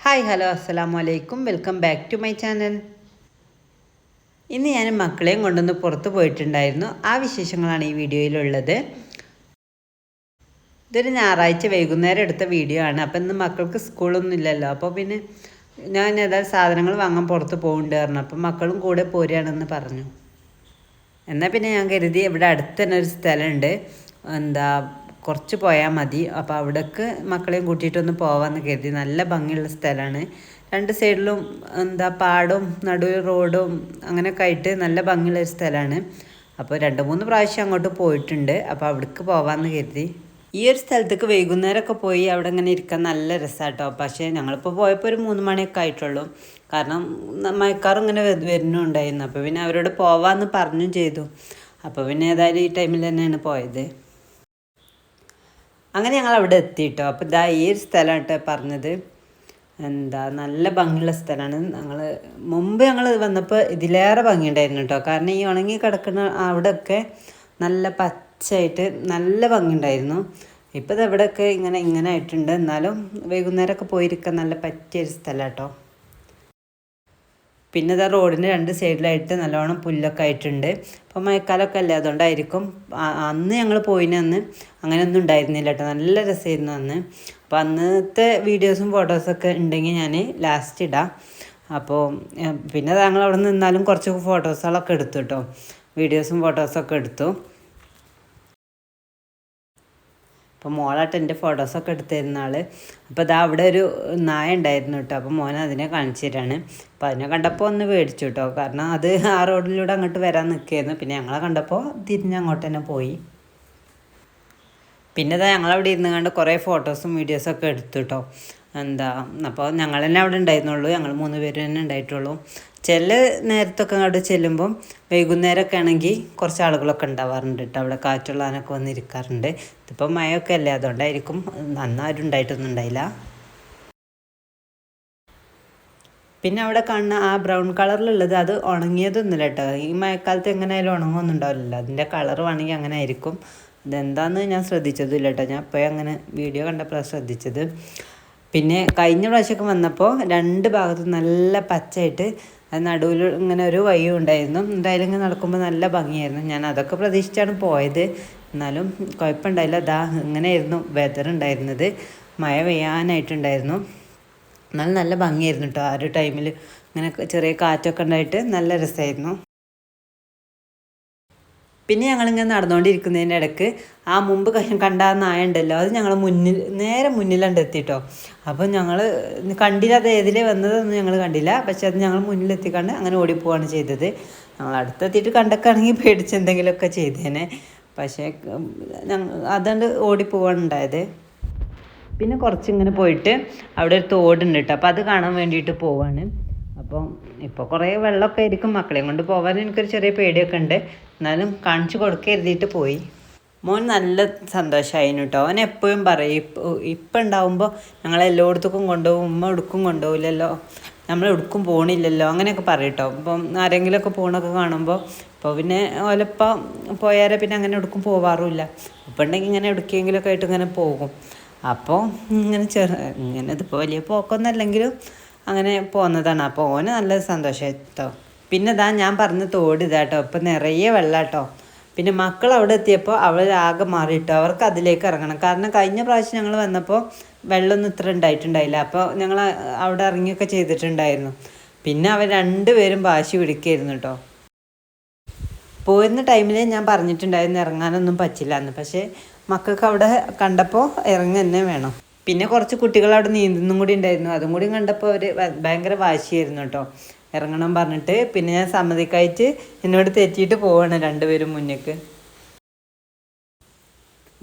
Hi hello അസ്സലാമു അലൈക്കും welcome back to my channel. ഇന്ന് ഞാൻ മക്കളെയും കൊണ്ടൊന്ന് പുറത്ത് പോയിട്ടുണ്ടായിരുന്നു. ആ വിശേഷങ്ങളാണ് ഈ വീഡിയോയിലുള്ളത്. ഇതൊരു ഞായറാഴ്ച വൈകുന്നേരം എടുത്ത വീഡിയോ ആണ്. അപ്പം ഇന്ന് മക്കൾക്ക് സ്കൂളൊന്നും ഇല്ലല്ലോ. അപ്പോൾ പിന്നെ ഞാൻ ഏതായാലും സാധനങ്ങൾ വാങ്ങാൻ പുറത്ത് പോകുന്നുണ്ടായിരുന്നു. അപ്പം മക്കളും കൂടെ പോരുകയാണെന്ന് പറഞ്ഞു. എന്നാൽ പിന്നെ ഞാൻ കരുതി ഇവിടെ അടുത്ത് തന്നെ ഒരു സ്ഥലമുണ്ട്, കുറച്ച് പോയാൽ മതി. അപ്പോൾ അവിടേക്ക് മക്കളെയും കൂട്ടിയിട്ടൊന്ന് പോകാമെന്ന് കരുതി. നല്ല ഭംഗിയുള്ള സ്ഥലമാണ്. രണ്ട് സൈഡിലും പാടവും നടുവ് റോഡും അങ്ങനെയൊക്കെ ആയിട്ട് നല്ല ഭംഗിയുള്ള ഒരു സ്ഥലമാണ്. അപ്പോൾ 2-3 പ്രാവശ്യം അങ്ങോട്ട് പോയിട്ടുണ്ട്. അപ്പോൾ അവിടേക്ക് പോകാമെന്ന് കരുതി. ഈ ഒരു സ്ഥലത്തേക്ക് വൈകുന്നേരമൊക്കെ പോയി അവിടെ ഇങ്ങനെ ഇരിക്കാൻ നല്ല രസമാട്ടോ. പക്ഷേ ഞങ്ങളിപ്പോൾ പോയപ്പോൾ ഒരു 3 മണിയൊക്കെ ആയിട്ടുള്ളൂ. കാരണം മഴക്കാറും ഇങ്ങനെ വരുന്നുണ്ടായിരുന്നു. അപ്പോൾ പിന്നെ അവരോട് പോവാമെന്ന് പറഞ്ഞും ചെയ്തു. അപ്പോൾ പിന്നെ ഏതായാലും ഈ ടൈമിൽ തന്നെയാണ് പോയത്. അങ്ങനെ ഞങ്ങൾ അവിടെ എത്തിയിട്ടോ. അപ്പോൾ ഇതാ ഈ ഒരു സ്ഥലമായിട്ട് പറഞ്ഞത്. നല്ല ഭംഗിയുള്ള സ്ഥലമാണ്. മുമ്പ് ഞങ്ങൾ വന്നപ്പോൾ ഇതിലേറെ ഭംഗിയുണ്ടായിരുന്നു കേട്ടോ. കാരണം ഈ ഉണങ്ങി കിടക്കുന്ന അവിടെയൊക്കെ നല്ല പച്ചയായിട്ട് നല്ല ഭംഗിയുണ്ടായിരുന്നു. ഇപ്പോൾ ഇത് എവിടെയൊക്കെ ഇങ്ങനെ ആയിട്ടുണ്ട്. എന്നാലും വൈകുന്നേരമൊക്കെ പോയിരിക്കാൻ നല്ല പറ്റിയൊരു സ്ഥലം കേട്ടോ. പിന്നെ ഇതാ റോഡിൻ്റെ 2 സൈഡിലായിട്ട് നല്ലോണം പുല്ലൊക്കെ ആയിട്ടുണ്ട്. അപ്പോൾ മഴക്കാലമൊക്കെ അല്ലേ, അതുകൊണ്ടായിരിക്കും. അന്ന് ഞങ്ങൾ പോയിനന്ന് അങ്ങനെയൊന്നും ഉണ്ടായിരുന്നില്ല കേട്ടോ. നല്ല രസമായിരുന്നു അന്ന്. അപ്പോൾ അന്നത്തെ വീഡിയോസും ഫോട്ടോസൊക്കെ ഉണ്ടെങ്കിൽ ഞാൻ ലാസ്റ്റ് ഇടാം. അപ്പോൾ പിന്നെ ഞങ്ങൾ അവിടെ നിന്നാലും കുറച്ച് ഫോട്ടോസുകളൊക്കെ എടുത്തു കേട്ടോ. വീഡിയോസും ഫോട്ടോസൊക്കെ എടുത്തു. അപ്പോൾ മോളായിട്ട് എൻ്റെ ഫോട്ടോസൊക്കെ എടുത്തിരുന്ന ആൾ. അപ്പോൾ ഇതാ അവിടെ ഒരു നായ ഉണ്ടായിരുന്നു കേട്ടോ. അപ്പോൾ മോൻ അതിനെ കാണിച്ചു തരാണ്. അപ്പോൾ അതിനെ കണ്ടപ്പോൾ ഒന്ന് മേടിച്ചു കേട്ടോ. കാരണം അത് ആ റോഡിലൂടെ അങ്ങോട്ട് വരാൻ നിൽക്കുകയായിരുന്നു. പിന്നെ ഞങ്ങളെ കണ്ടപ്പോൾ തിരിഞ്ഞ് അങ്ങോട്ട് തന്നെ പോയി. പിന്നെ ഇതാ ഞങ്ങളവിടെ ഇരുന്ന് കണ്ട് കുറേ ഫോട്ടോസും വീഡിയോസൊക്കെ എടുത്തു കേട്ടോ. അപ്പോൾ ഞങ്ങൾ തന്നെ അവിടെ ഉണ്ടായിരുന്നുള്ളൂ. ഞങ്ങൾ 3 പേര് തന്നെ ഉണ്ടായിട്ടുള്ളൂ. ചില നേരത്തൊക്കെ അങ്ങോട്ട് ചെല്ലുമ്പം വൈകുന്നേരമൊക്കെ ആണെങ്കിൽ കുറച്ച് ആളുകളൊക്കെ ഉണ്ടാവാറുണ്ട് കേട്ടോ. അവിടെ കാറ്റുള്ളാനൊക്കെ വന്നിരിക്കാറുണ്ട്. ഇതിപ്പോൾ മഴയൊക്കെ അല്ലേ, അതുകൊണ്ടായിരിക്കും നന്നാരും ഉണ്ടായിട്ടൊന്നും ഉണ്ടായില്ല. പിന്നെ അവിടെ കാണുന്ന ആ ബ്രൗൺ കളറിലുള്ളത് അത് ഉണങ്ങിയതൊന്നുമില്ല കേട്ടോ. ഈ മഴക്കാലത്ത് എങ്ങനെയായാലും ഉണങ്ങൊന്നും ഉണ്ടാവില്ലല്ലോ. അതിൻ്റെ കളർ വേണമെങ്കിൽ അങ്ങനെ ആയിരിക്കും. ഇതെന്താണെന്ന് ഞാൻ ശ്രദ്ധിച്ചതുമില്ല കേട്ടോ. ഞാൻ ഇപ്പോൾ അങ്ങനെ വീഡിയോ കണ്ടപ്പോഴാണ് ശ്രദ്ധിച്ചത്. പിന്നെ കഴിഞ്ഞ പ്രാവശ്യമൊക്കെ വന്നപ്പോൾ 2 ഭാഗത്തും നല്ല പച്ചയായിട്ട് നടുവിൽ ഇങ്ങനെ ഒരു വഴിയും ഉണ്ടായിരുന്നു. എന്തായാലും ഇങ്ങനെ നടക്കുമ്പോൾ നല്ല ഭംഗിയായിരുന്നു. ഞാൻ അതൊക്കെ പ്രതീക്ഷിച്ചാണ് പോയത്. എന്നാലും കുഴപ്പമുണ്ടായില്ല. ഇങ്ങനെയായിരുന്നു വെതർ ഉണ്ടായിരുന്നത്. മഴ പെയ്യാനായിട്ടുണ്ടായിരുന്നു. എന്നാലും നല്ല ഭംഗിയായിരുന്നു കേട്ടോ. ആ ഒരു ടൈമിൽ ഇങ്ങനെ ചെറിയ കാറ്റൊക്കെ ഉണ്ടായിട്ട് നല്ല രസമായിരുന്നു. പിന്നെ ഞങ്ങളിങ്ങനെ നടന്നുകൊണ്ടിരിക്കുന്നതിൻ്റെ ഇടയ്ക്ക് ആ മുമ്പ് കണ്ട ആ നായ ഉണ്ടല്ലോ, അത് ഞങ്ങൾ നേരെ മുന്നിലുണ്ട് എത്തിട്ടോ. അപ്പോൾ ഞങ്ങൾ കണ്ടില്ല, അത് ഏതിലേ വന്നതൊന്നും ഞങ്ങൾ കണ്ടില്ല. പക്ഷെ അത് ഞങ്ങൾ മുന്നിലെത്തിക്കണ്ട് അങ്ങനെ ഓടിപ്പോവാണ് ചെയ്തത്. ഞങ്ങൾ അടുത്തെത്തിയിട്ട് കണ്ടൊക്കെയാണെങ്കിൽ പേടിച്ച് എന്തെങ്കിലുമൊക്കെ ചെയ്തേനെ. പക്ഷേ അതുകൊണ്ട് ഓടിപ്പോവാണ് ഉണ്ടായത്. പിന്നെ കുറച്ചിങ്ങനെ പോയിട്ട് അവിടെ ഒരു തോടുണ്ട് കേട്ടോ. അപ്പോൾ അത് കാണാൻ വേണ്ടിയിട്ട് പോവാണ്. അപ്പം ഇപ്പോൾ കുറേ വെള്ളമൊക്കെ ആയിരിക്കും. മക്കളെയും കൊണ്ട് പോകാൻ എനിക്കൊരു ചെറിയ പേടിയൊക്കെ ഉണ്ട്. എന്നാലും കാണിച്ചു കൊടുക്കുക എഴുതിയിട്ട് പോയി. മോൻ നല്ല സന്തോഷമായിരുന്നു കേട്ടോ. അവൻ എപ്പോഴും പറയും, ഇപ്പം ഉണ്ടാവുമ്പോൾ ഞങ്ങളെല്ലായിടത്തേക്കും കൊണ്ടുപോകും, ഉമ്മ എടുക്കും കൊണ്ടുപോകില്ലല്ലോ, നമ്മൾ എടുക്കും പോകണില്ലല്ലോ, അങ്ങനെയൊക്കെ പറയും കേട്ടോ. ഇപ്പം ആരെങ്കിലുമൊക്കെ പോകണമൊക്കെ കാണുമ്പോൾ ഇപ്പോൾ പിന്നെ ഓലപ്പം പോയാൽ പിന്നെ അങ്ങനെ എടുക്കും പോവാറുമില്ല. ഇപ്പം ഉണ്ടെങ്കിൽ ഇങ്ങനെ എടുക്കെങ്കിലൊക്കെ ആയിട്ട് ഇങ്ങനെ പോകും. അപ്പോൾ ഇങ്ങനെ ഇതിപ്പോൾ വലിയ പോക്കൊന്നും അല്ലെങ്കിലും അങ്ങനെ പോകുന്നതാണ്. അപ്പോൾ ഓന് നല്ല സന്തോഷമായി കേട്ടോ. പിന്നെ ഞാൻ പറഞ്ഞ തോട് ഇതാട്ടോ. ഇപ്പം നിറയെ വെള്ളം കേട്ടോ. പിന്നെ മക്കൾ അവിടെ എത്തിയപ്പോൾ ആകെ മാറിയിട്ടോ. അവർക്ക് അതിലേക്ക് ഇറങ്ങണം. കാരണം കഴിഞ്ഞ പ്രാവശ്യം ഞങ്ങൾ വന്നപ്പോൾ വെള്ളമൊന്നും ഇത്ര ഉണ്ടായിട്ടുണ്ടായില്ല. അപ്പോൾ ഞങ്ങൾ അവിടെ ഇറങ്ങിയൊക്കെ ചെയ്തിട്ടുണ്ടായിരുന്നു. പിന്നെ അവർ 2 പേരും വാശി പിടിക്കുകയായിരുന്നു കേട്ടോ. പോയിരുന്ന ടൈമിൽ ഞാൻ പറഞ്ഞിട്ടുണ്ടായിരുന്നു ഇറങ്ങാനൊന്നും പറ്റില്ല എന്ന്. പക്ഷേ മക്കൾക്ക് അവിടെ കണ്ടപ്പോൾ ഇറങ്ങി തന്നെ വേണം. പിന്നെ കുറച്ച് കുട്ടികൾ അവിടെ നീന്തുന്നും കൂടി ഉണ്ടായിരുന്നു. അതും കൂടി കണ്ടപ്പോൾ അവർ ഭയങ്കര വാശിയായിരുന്നു കേട്ടോ, ഇറങ്ങണം പറഞ്ഞിട്ട്. പിന്നെ ഞാൻ സമ്മതിക്കായിട്ട് എന്നോട് തെറ്റിയിട്ട് പോവാണ് 2 പേരും മുന്നേക്ക്.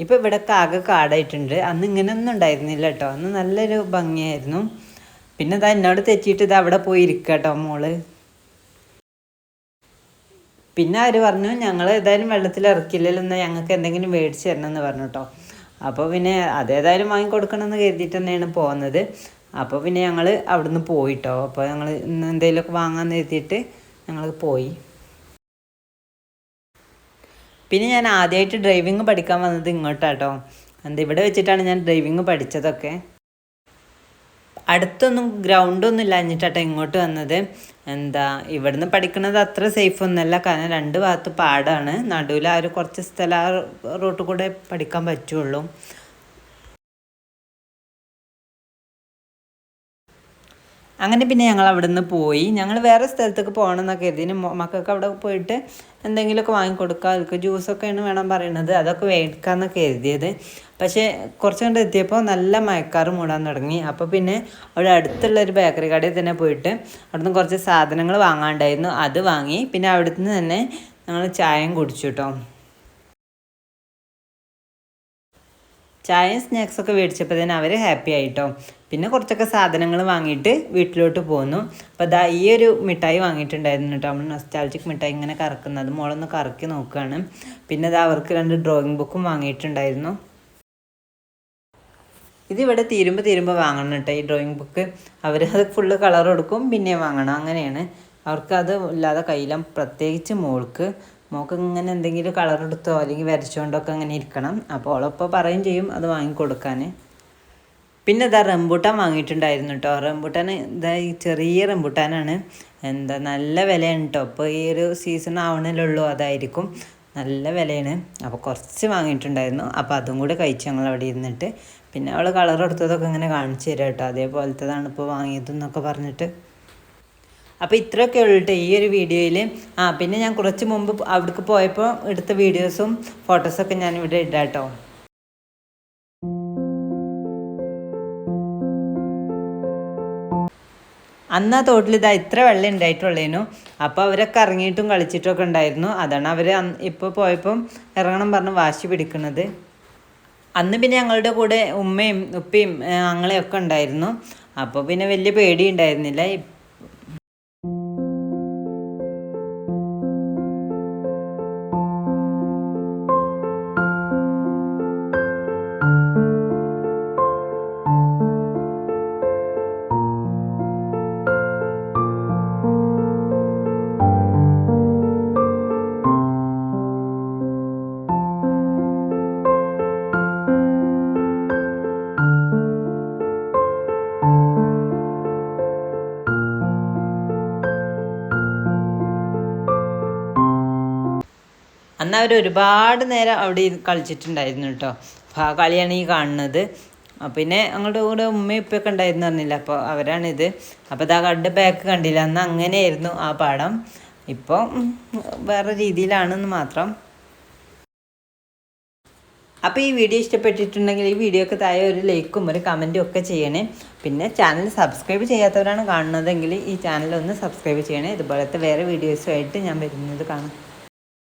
ഇപ്പോൾ ഇവിടെയൊക്കെ ആകെ കാടായിട്ടുണ്ട്. അന്ന് ഇങ്ങനെയൊന്നും ഉണ്ടായിരുന്നില്ല കേട്ടോ. അന്ന് നല്ലൊരു ഭംഗിയായിരുന്നു. പിന്നെ എന്നോട് തെറ്റിയിട്ട് അവിടെ പോയി ഇരിക്കുക കേട്ടോ മോള്. പിന്നെ അവർ പറഞ്ഞു ഞങ്ങൾ ഏതായാലും വെള്ളത്തിൽ ഇറക്കില്ലല്ലോ, എന്നാൽ ഞങ്ങൾക്ക് എന്തെങ്കിലും മേടിച്ച് തരണമെന്ന് പറഞ്ഞു കേട്ടോ. അപ്പോൾ പിന്നെ അതേതായാലും വാങ്ങിക്കൊടുക്കണമെന്ന് കരുതിയിട്ട് തന്നെയാണ് പോകുന്നത്. അപ്പോൾ പിന്നെ ഞങ്ങൾ അവിടുന്ന് പോയിട്ടോ. അപ്പോൾ ഞങ്ങൾ ഇന്ന് എന്തെങ്കിലുമൊക്കെ വാങ്ങാമെന്ന് കരുതിയിട്ട് ഞങ്ങൾ പോയി. പിന്നെ ഞാൻ ആദ്യമായിട്ട് ഡ്രൈവിങ് പഠിക്കാൻ വന്നത് ഇങ്ങോട്ടാട്ടോ. ഇവിടെ വെച്ചിട്ടാണ് ഞാൻ ഡ്രൈവിങ് പഠിച്ചതൊക്കെ. അടുത്തൊന്നും ഗ്രൗണ്ടൊന്നും ഇല്ലാഞ്ഞിട്ടാട്ടോ ഇങ്ങോട്ട് വന്നത്. എന്താ ഇവിടുന്ന് പഠിക്കുന്നത് അത്ര സേഫ് ഒന്നുമല്ല, കാരണം 2 ഭാഗത്ത് പാടാണ്. നടുവിൽ ആ ഒരു കുറച്ച് സ്ഥലം ആ റോട്ടിൽ കൂടെ പഠിക്കാൻ പറ്റുള്ളൂ. അങ്ങനെ പിന്നെ ഞങ്ങൾ അവിടെ നിന്ന് പോയി. ഞങ്ങൾ വേറെ സ്ഥലത്തേക്ക് പോകണം എന്നൊക്കെ കരുതി. മക്കൾക്ക് അവിടെ പോയിട്ട് എന്തെങ്കിലുമൊക്കെ വാങ്ങിക്കൊടുക്കുക, അവർക്ക് ജ്യൂസൊക്കെയാണ് വേണം പറയുന്നത്, അതൊക്കെ മേടിക്കാമെന്നൊക്കെ കരുതിയത്. പക്ഷേ കുറച്ച് കണ്ട് എത്തിയപ്പോൾ നല്ല മഴക്കാറ് മൂടാൻ തുടങ്ങി. അപ്പോൾ പിന്നെ അവിടെ അടുത്തുള്ള ഒരു ബേക്കറി കടയിൽ തന്നെ പോയിട്ട് അവിടുന്ന് കുറച്ച് സാധനങ്ങൾ വാങ്ങാണ്ടായിരുന്നു, അത് വാങ്ങി. പിന്നെ അവിടുന്ന് തന്നെ ഞങ്ങൾ ചായയും കുടിച്ചു കേട്ടോ. ചായയും സ്നാക്സൊക്കെ മേടിച്ചപ്പോൾ തന്നെ അവർ ഹാപ്പി ആയിട്ടോ. പിന്നെ കുറച്ചൊക്കെ സാധനങ്ങൾ വാങ്ങിയിട്ട് വീട്ടിലോട്ട് പോന്നു. അപ്പോൾ അതാ ഈ ഒരു മിഠായി വാങ്ങിയിട്ടുണ്ടായിരുന്നു കേട്ടോ, നമ്മൾ നൊസ്റ്റാൾജിക് മിഠായി ഇങ്ങനെ കറക്കുന്നത്. മോളൊന്ന് കറക്കി നോക്കുകയാണ്. പിന്നെ അതാ അവർക്ക് 2 ഡ്രോയിങ് ബുക്കും വാങ്ങിയിട്ടുണ്ടായിരുന്നു. ഇതിവിടെ തീരുമ്പോൾ വാങ്ങണം കേട്ടോ ഈ ഡ്രോയിങ് ബുക്ക്. അവരത് ഫുള്ള് കളർ കൊടുക്കും, പിന്നെ വാങ്ങണം, അങ്ങനെയാണ്. അവർക്കത് ഇല്ലാതെ കയ്യില, പ്രത്യേകിച്ച് മോൾക്ക് ഇങ്ങനെ എന്തെങ്കിലും കളർ എടുത്തോ അല്ലെങ്കിൽ വരച്ചുകൊണ്ടൊക്കെ അങ്ങനെ ഇരിക്കണം. അപ്പോൾ അവളപ്പോൾ പറയും ചെയ്യും അത് വാങ്ങിക്കൊടുക്കാൻ. പിന്നെ ഇതാ റംബൂട്ടാൻ വാങ്ങിയിട്ടുണ്ടായിരുന്നു കേട്ടോ. റംബൂട്ടാൻ ഇതാ ഈ ചെറിയ റംബൂട്ടാനാണ്. എന്താ നല്ല വിലയാണ് കേട്ടോ. ഇപ്പോൾ ഈ ഒരു സീസൺ ആവണല്ലുള്ളൂ, അതായിരിക്കും നല്ല വിലയാണ്. അപ്പോൾ കുറച്ച് വാങ്ങിയിട്ടുണ്ടായിരുന്നു. അപ്പോൾ അതും കൂടെ കഴിച്ചു ഞങ്ങൾ അവിടെ ഇരുന്നിട്ട്. പിന്നെ അവൾ കളർ എടുത്തതൊക്കെ ഇങ്ങനെ കാണിച്ചു തരാം കേട്ടോ, അതേപോലത്തതാണ് ഇപ്പോൾ വാങ്ങിയതെന്നൊക്കെ പറഞ്ഞിട്ട്. അപ്പോൾ ഇത്രയൊക്കെ ഉള്ളൂ ഈ ഒരു വീഡിയോയിൽ. പിന്നെ ഞാൻ കുറച്ച് മുമ്പ് അവിടേക്ക് പോയപ്പോൾ എടുത്ത വീഡിയോസും ഫോട്ടോസൊക്കെ ഞാൻ ഇവിടെ ഇടാം കേട്ടോ. അന്ന് ആ തോട്ടിൽ ഇതാ ഇത്ര വെള്ളം ഉണ്ടായിട്ടുള്ളേനു. അപ്പോൾ അവരൊക്കെ ഇറങ്ങിയിട്ടും കളിച്ചിട്ടൊക്കെ ഉണ്ടായിരുന്നു. അതാണ് അവർ ഇപ്പോൾ പോയപ്പം ഇറങ്ങണം പറഞ്ഞ് വാശി പിടിക്കുന്നത്. അന്ന് പിന്നെ ഞങ്ങളുടെ കൂടെ ഉമ്മയും ഉപ്പയും ആങ്ങളെയൊക്കെ ഉണ്ടായിരുന്നു. അപ്പോൾ പിന്നെ വലിയ പേടി ഉണ്ടായിരുന്നില്ല. അന്ന് അവർ ഒരുപാട് നേരം അവിടെ കളിച്ചിട്ടുണ്ടായിരുന്നു കേട്ടോ. അപ്പോൾ ആ കളിയാണ് ഈ കാണുന്നത്. പിന്നെ ഞങ്ങളുടെ കൂടെ ഉമ്മയും ഉപ്പയൊക്കെ ഉണ്ടായിരുന്നു പറഞ്ഞില്ല, അപ്പോൾ അവരാണിത്. അപ്പോൾ ഇതാ കണ്ട് ബാക്ക് കണ്ടില്ല, അന്ന് അങ്ങനെയായിരുന്നു ആ പാടം. ഇപ്പോൾ വേറെ രീതിയിലാണെന്ന് മാത്രം. അപ്പോൾ ഈ വീഡിയോ ഇഷ്ടപ്പെട്ടിട്ടുണ്ടെങ്കിൽ ഈ വീഡിയോക്ക് താഴെ ഒരു ലൈക്കും ഒരു കമൻറ്റും ഒക്കെ ചെയ്യണേ. പിന്നെ ചാനൽ സബ്സ്ക്രൈബ് ചെയ്യാത്തവരാണ് കാണുന്നതെങ്കിൽ ഈ ചാനൽ ഒന്ന് സബ്സ്ക്രൈബ് ചെയ്യണേ. ഇതുപോലത്തെ വേറെ വീഡിയോസുമായിട്ട് ഞാൻ വരുന്നത് കാണാം.